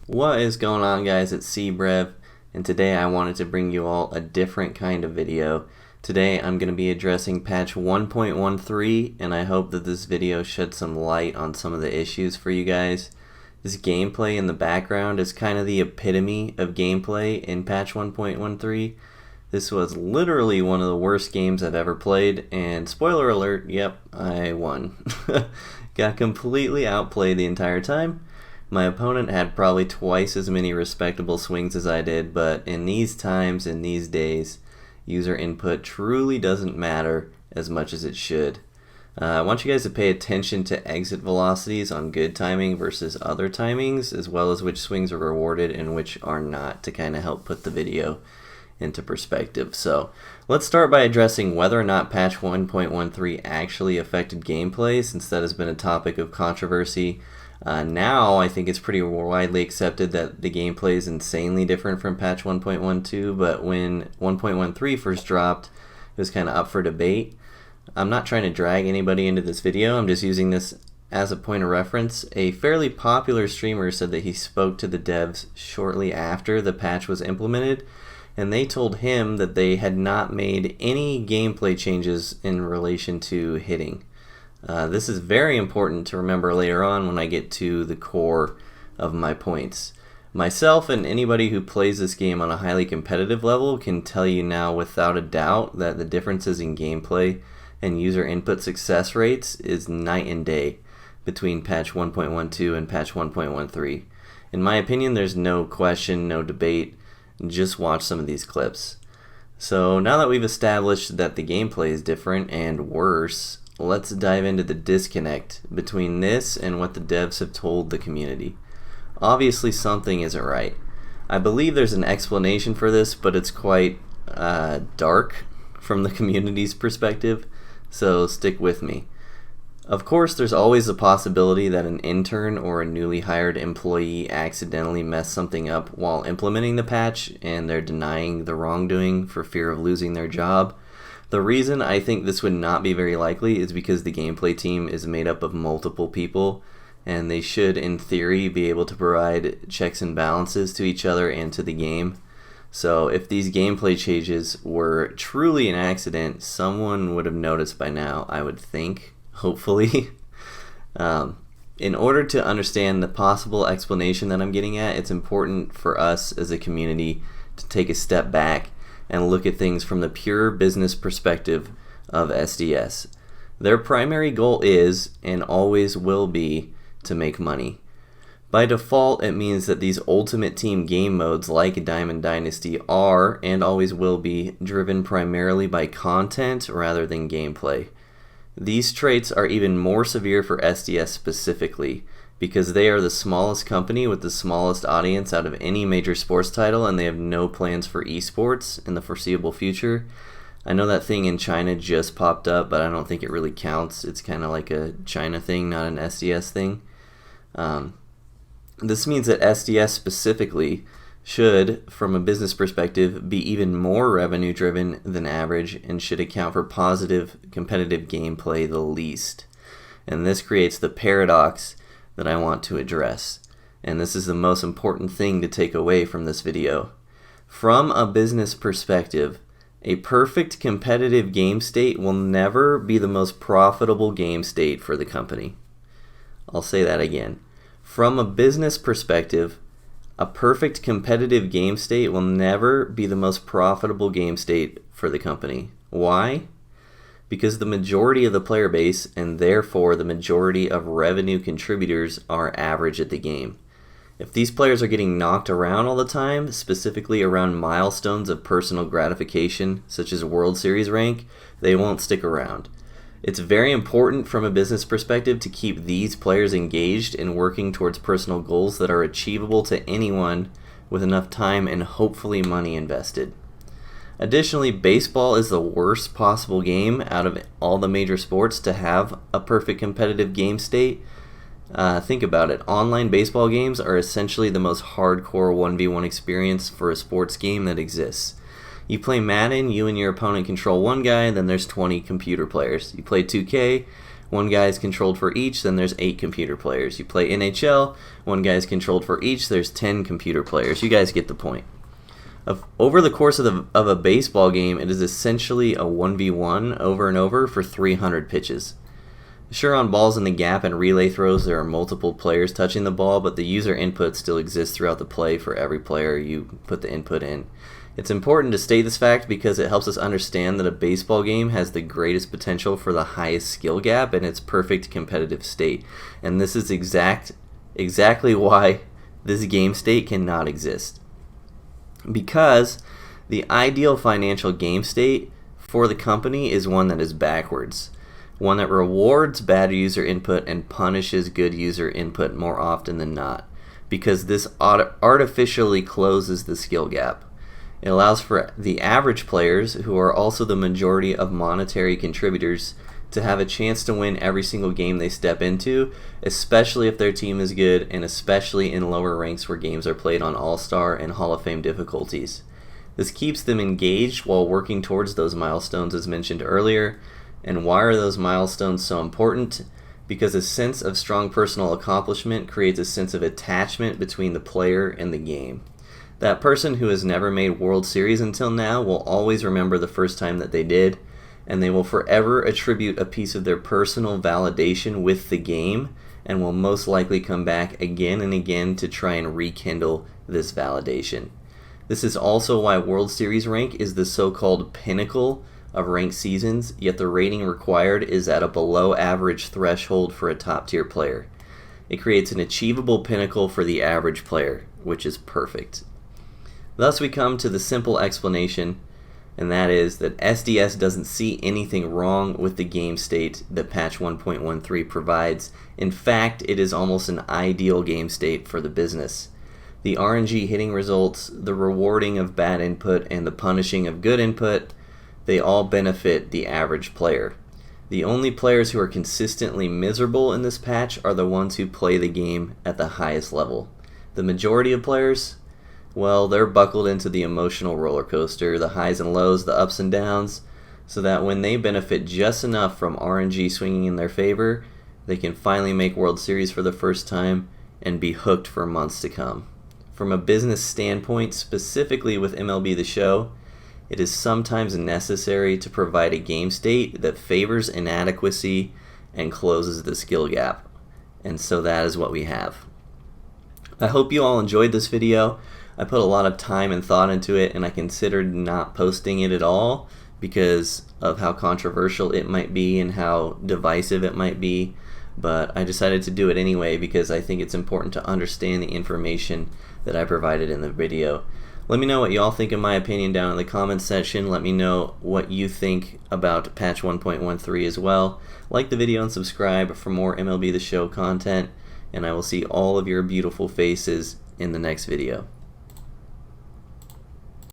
What is going on, guys? It's CBrev, and today I wanted to bring you all a different kind of video. Today I'm going to be addressing patch 1.13, and I hope that this video sheds some light on some of the issues for you guys. This gameplay in the background is kind of the epitome of gameplay in patch 1.13. This was literally one of the worst games I've ever played, and spoiler alert, yep, I won. Got completely outplayed the entire time. My opponent had probably twice as many respectable swings as I did, but in these times, in these days, user input truly doesn't matter as much as it should. I want you guys to pay attention to exit velocities on good timing versus other timings, as well as which swings are rewarded and which are not, to kind of help put the video into perspective. So let's start by addressing whether or not patch 1.13 actually affected gameplay, since that has been a topic of controversy. Now I think it's pretty widely accepted that the gameplay is insanely different from patch 1.12, but when 1.13 first dropped, it was kind of up for debate. I'm not trying to drag anybody into this video, I'm just using this as a point of reference. A fairly popular streamer said that he spoke to the devs shortly after the patch was implemented, and they told him that they had not made any gameplay changes in relation to hitting. This is very important to remember later on when I get to the core of my points. Myself and anybody who plays this game on a highly competitive level can tell you now without a doubt that the differences in gameplay and user input success rates is night and day between patch 1.12 and patch 1.13. In my opinion, there's no question, no debate. Just watch some of these clips. So now that we've established that the gameplay is different and worse, let's dive into the disconnect between this and what the devs have told the community. Obviously something isn't right. I believe there's an explanation for this, but it's quite dark from the community's perspective, so stick with me. Of course, there's always the possibility that an intern or a newly hired employee accidentally messed something up while implementing the patch and they're denying the wrongdoing for fear of losing their job. The reason I think this would not be very likely is because the gameplay team is made up of multiple people, and they should, in theory, be able to provide checks and balances to each other and to the game. So if these gameplay changes were truly an accident, someone would have noticed by now, I would think, hopefully. In order to understand the possible explanation that I'm getting at, it's important for us as a community to take a step back and look at things from the pure business perspective of SDS. Their primary goal is, and always will be, to make money. By default, it means that these Ultimate Team game modes like Diamond Dynasty are, and always will be, driven primarily by content rather than gameplay. These traits are even more severe for SDS specifically, because they are the smallest company with the smallest audience out of any major sports title, and they have no plans for esports in the foreseeable future. I know that thing in China just popped up, but I don't think it really counts. It's kind of like a China thing, not an SDS thing. This means that SDS specifically should, from a business perspective, be even more revenue driven than average and should account for positive competitive gameplay the least. And this creates the paradox that I want to address, and this is the most important thing to take away from this video. From a business perspective, a perfect competitive game state will never be the most profitable game state for the company. I'll say that again. From a business perspective, a perfect competitive game state will never be the most profitable game state for the company. Why? Because the majority of the player base, and therefore the majority of revenue contributors, are average at the game. If these players are getting knocked around all the time, specifically around milestones of personal gratification, such as World Series rank, they won't stick around. It's very important from a business perspective to keep these players engaged in working towards personal goals that are achievable to anyone with enough time and hopefully money invested. Additionally, baseball is the worst possible game out of all the major sports to have a perfect competitive game state. Think about it. Online baseball games are essentially the most hardcore 1v1 experience for a sports game that exists. You play Madden, you and your opponent control one guy, then there's 20 computer players. You play 2K, one guy is controlled for each, then there's 8 computer players. You play NHL, one guy is controlled for each, there's 10 computer players. You guys get the point. Over the course of a baseball game, it is essentially a 1v1 over and over for 300 pitches. Sure, on balls in the gap and relay throws, there are multiple players touching the ball, but the user input still exists throughout the play for every player you put the input in. It's important to state this fact because it helps us understand that a baseball game has the greatest potential for the highest skill gap in its perfect competitive state. And this is exactly why this game state cannot exist. Because the ideal financial game state for the company is one that is backwards. One that rewards bad user input and punishes good user input more often than not. Because this artificially closes the skill gap. It allows for the average players, who are also the majority of monetary contributors, to have a chance to win every single game they step into, especially if their team is good, and especially in lower ranks where games are played on All-Star and Hall of Fame difficulties. This keeps them engaged while working towards those milestones as mentioned earlier. And why are those milestones so important? Because a sense of strong personal accomplishment creates a sense of attachment between the player and the game. That person who has never made World Series until now will always remember the first time that they did, and they will forever attribute a piece of their personal validation with the game, and will most likely come back again and again to try and rekindle this validation. This is also why World Series rank is the so-called pinnacle of ranked seasons, yet the rating required is at a below average threshold for a top tier player. It creates an achievable pinnacle for the average player, which is perfect. Thus we come to the simple explanation, and that is that SDS doesn't see anything wrong with the game state that patch 1.13 provides. In fact, it is almost an ideal game state for the business. The RNG hitting results, the rewarding of bad input, and the punishing of good input, they all benefit the average player. The only players who are consistently miserable in this patch are the ones who play the game at the highest level. The majority of players, well, they're buckled into the emotional roller coaster, the highs and lows, the ups and downs, so that when they benefit just enough from RNG swinging in their favor, they can finally make World Series for the first time and be hooked for months to come. From a business standpoint, specifically with MLB The Show, it is sometimes necessary to provide a game state that favors inadequacy and closes the skill gap. And so that is what we have. I hope you all enjoyed this video. I put a lot of time and thought into it, and I considered not posting it at all because of how controversial it might be and how divisive it might be. But I decided to do it anyway because I think it's important to understand the information that I provided in the video. Let me know what y'all think, in my opinion, down in the comments section. Let me know what you think about patch 1.13 as well. Like the video and subscribe for more MLB The Show content, and I will see all of your beautiful faces in the next video.